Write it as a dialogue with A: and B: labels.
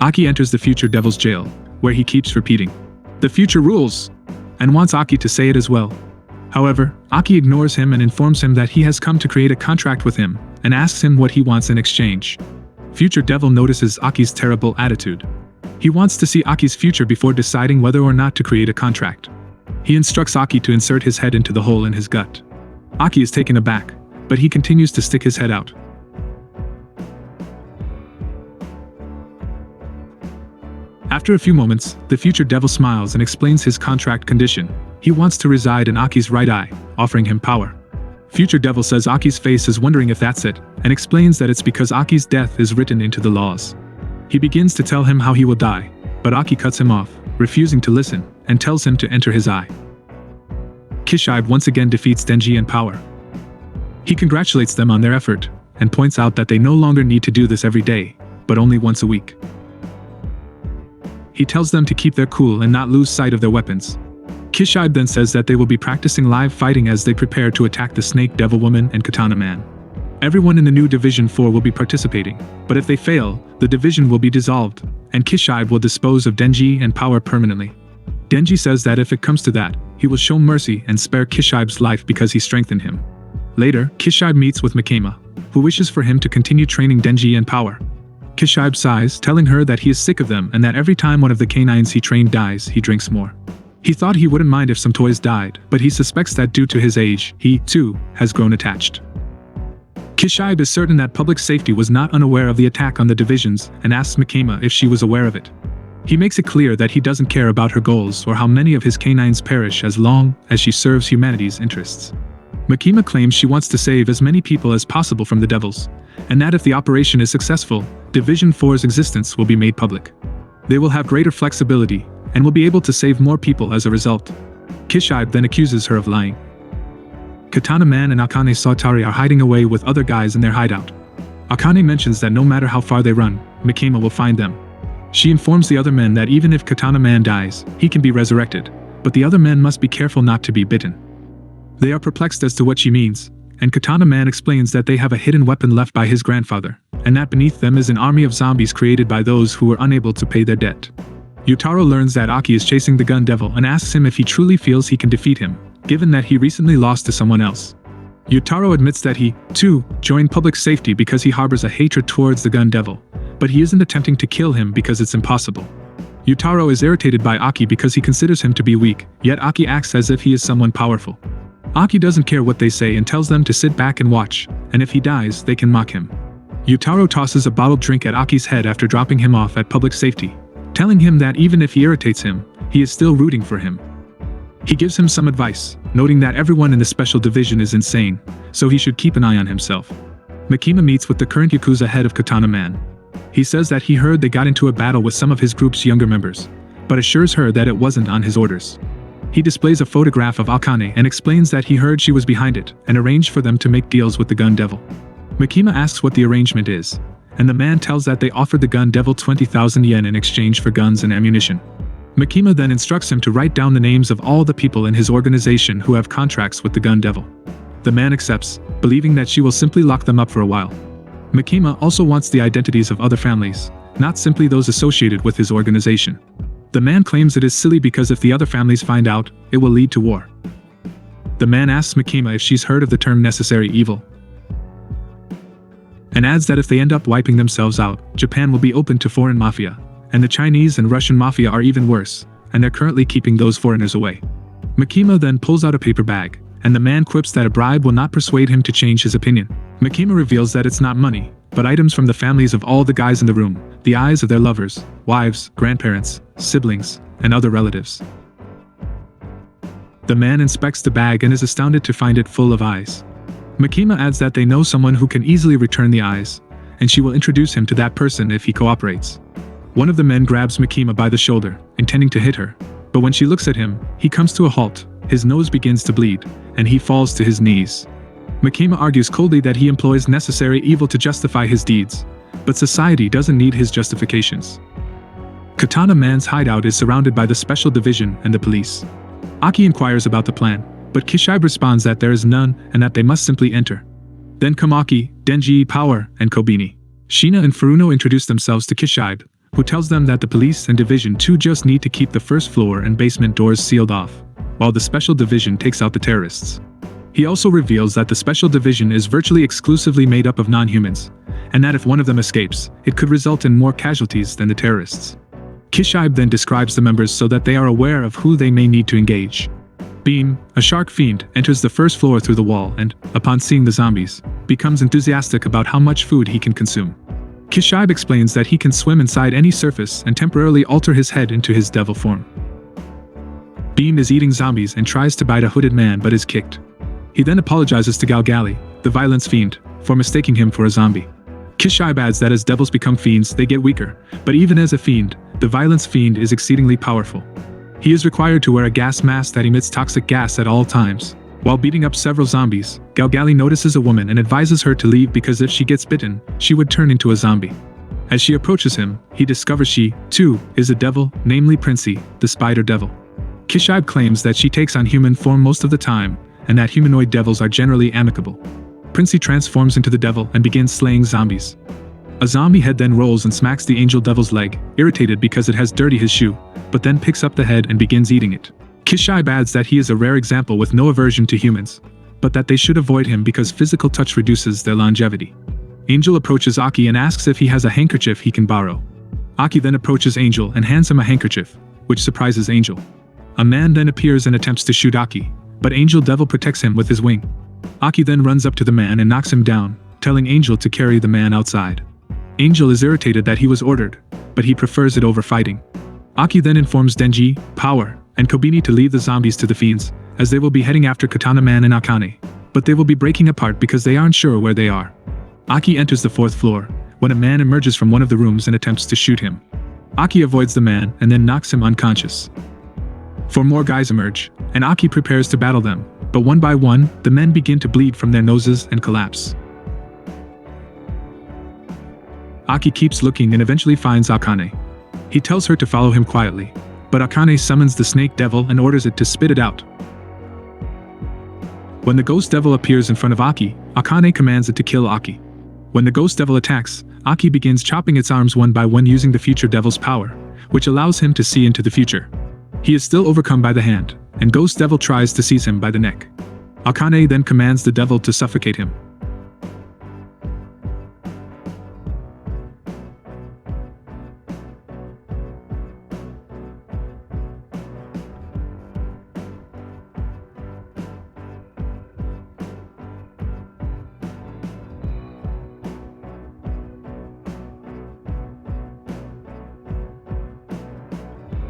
A: Aki enters the future devil's jail, where he keeps repeating, "The future rules," and wants Aki to say it as well. However, Aki ignores him and informs him that he has come to create a contract with him, and asks him what he wants in exchange. Future Devil notices Aki's terrible attitude. He wants to see Aki's future before deciding whether or not to create a contract. He instructs Aki to insert his head into the hole in his gut. Aki is taken aback, but he continues to stick his head out. After a few moments, the future devil smiles and explains his contract condition. He wants to reside in Aki's right eye, offering him power. Future Devil says Aki's face is wondering if that's it, and explains that it's because Aki's death is written into the laws. He begins to tell him how he will die, but Aki cuts him off, refusing to listen, and tells him to enter his eye. Kishibe once again defeats Denji and Power. He congratulates them on their effort, and points out that they no longer need to do this every day, but only once a week. He tells them to keep their cool and not lose sight of their weapons. Kishibe then says that they will be practicing live fighting as they prepare to attack the Snake Devil Woman and Katana Man. Everyone in the new Division 4 will be participating, but if they fail, the division will be dissolved, and Kishibe will dispose of Denji and Power permanently. Denji says that if it comes to that, he will show mercy and spare Kishibe's life because he strengthened him. Later, Kishibe meets with Makima, who wishes for him to continue training Denji and Power. Kishibe sighs, telling her that he is sick of them and that every time one of the canines he trained dies, he drinks more. He thought he wouldn't mind if some toys died, but he suspects that due to his age, he, too, has grown attached. Kishibe is certain that public safety was not unaware of the attack on the divisions and asks Makima if she was aware of it. He makes it clear that he doesn't care about her goals or how many of his canines perish as long as she serves humanity's interests. Makima claims she wants to save as many people as possible from the devils, and that if the operation is successful, Division 4's existence will be made public. They will have greater flexibility, and will be able to save more people as a result. Kishibe then accuses her of lying. Katana Man and Akane Saotari are hiding away with other guys in their hideout. Akane mentions that no matter how far they run, Makima will find them. She informs the other men that even if Katana Man dies, he can be resurrected, but the other men must be careful not to be bitten. They are perplexed as to what she means, and Katana Man explains that they have a hidden weapon left by his grandfather, and that beneath them is an army of zombies created by those who were unable to pay their debt. Yutaro learns that Aki is chasing the gun devil and asks him if he truly feels he can defeat him, given that he recently lost to someone else. Yutaro admits that he, too, joined public safety because he harbors a hatred towards the gun devil, but he isn't attempting to kill him because it's impossible. Yutaro is irritated by Aki because he considers him to be weak, yet Aki acts as if he is someone powerful. Aki doesn't care what they say and tells them to sit back and watch, and if he dies, they can mock him. Yutaro tosses a bottled drink at Aki's head after dropping him off at public safety, telling him that even if he irritates him, he is still rooting for him. He gives him some advice, noting that everyone in the special division is insane, so he should keep an eye on himself. Makima meets with the current Yakuza head of Katana Man. He says that he heard they got into a battle with some of his group's younger members, but assures her that it wasn't on his orders. He displays a photograph of Akane and explains that he heard she was behind it and arranged for them to make deals with the gun devil. Makima asks what the arrangement is, and the man tells that they offered the gun devil 20,000 yen in exchange for guns and ammunition. Makima then instructs him to write down the names of all the people in his organization who have contracts with the gun devil. The man accepts, believing that she will simply lock them up for a while. Makima also wants the identities of other families, not simply those associated with his organization. The man claims it is silly because if the other families find out, it will lead to war. The man asks Makima if she's heard of the term necessary evil, and adds that if they end up wiping themselves out, Japan will be open to foreign mafia, and the Chinese and Russian mafia are even worse, and they're currently keeping those foreigners away. Makima then pulls out a paper bag, and the man quips that a bribe will not persuade him to change his opinion. Makima reveals that it's not money, but items from the families of all the guys in the room, the eyes of their lovers, wives, grandparents, siblings, and other relatives. The man inspects the bag and is astounded to find it full of eyes. Makima adds that they know someone who can easily return the eyes, and she will introduce him to that person if he cooperates. One of the men grabs Makima by the shoulder, intending to hit her, but when she looks at him, he comes to a halt, his nose begins to bleed, and he falls to his knees. Makima argues coldly that he employs necessary evil to justify his deeds, but society doesn't need his justifications. Katana Man's hideout is surrounded by the special division and the police. Aki inquires about the plan, but Kishibe responds that there is none and that they must simply enter. Then come Aki, Denji, Power, and Kobini. Shina and Furuno introduce themselves to Kishibe, who tells them that the police and Division 2 just need to keep the first floor and basement doors sealed off, while the Special Division takes out the terrorists. He also reveals that the Special Division is virtually exclusively made up of non-humans, and that if one of them escapes, it could result in more casualties than the terrorists. Kishibe then describes the members so that they are aware of who they may need to engage. Beam, a shark fiend, enters the first floor through the wall and, upon seeing the zombies, becomes enthusiastic about how much food he can consume. Kishibe explains that he can swim inside any surface and temporarily alter his head into his devil form. Beam is eating zombies and tries to bite a hooded man but is kicked. He then apologizes to Galgali, the violence fiend, for mistaking him for a zombie. Kishibe adds that as devils become fiends, they get weaker, but even as a fiend, the violence fiend is exceedingly powerful. He is required to wear a gas mask that emits toxic gas at all times. While beating up several zombies, Galgali notices a woman and advises her to leave because if she gets bitten, she would turn into a zombie. As she approaches him, he discovers she, too, is a devil, namely Princey, the spider devil. Kishibe claims that she takes on human form most of the time, and that humanoid devils are generally amicable. Princey transforms into the devil and begins slaying zombies. A zombie head then rolls and smacks the angel devil's leg, irritated because it has dirtied his shoe, but then picks up the head and begins eating it. Kishibe adds that he is a rare example with no aversion to humans, but that they should avoid him because physical touch reduces their longevity. Angel approaches Aki and asks if he has a handkerchief he can borrow. Aki then approaches Angel and hands him a handkerchief, which surprises Angel. A man then appears and attempts to shoot Aki, but Angel Devil protects him with his wing. Aki then runs up to the man and knocks him down, telling Angel to carry the man outside. Angel is irritated that he was ordered, but he prefers it over fighting. Aki then informs Denji, Power, and Kobini to leave the zombies to the fiends, as they will be heading after Katana Man and Akane, but they will be breaking apart because they aren't sure where they are. Aki enters the 4th floor, when a man emerges from one of the rooms and attempts to shoot him. Aki avoids the man and then knocks him unconscious. 4 more guys emerge, and Aki prepares to battle them, but one by one, the men begin to bleed from their noses and collapse. Aki keeps looking and eventually finds Akane. He tells her to follow him quietly, but Akane summons the snake devil and orders it to spit it out. When the ghost devil appears in front of Aki, Akane commands it to kill Aki. When the ghost devil attacks, Aki begins chopping its arms one by one using the future devil's power, which allows him to see into the future. He is still overcome by the hand, and Ghost Devil tries to seize him by the neck. Akane then commands the devil to suffocate him.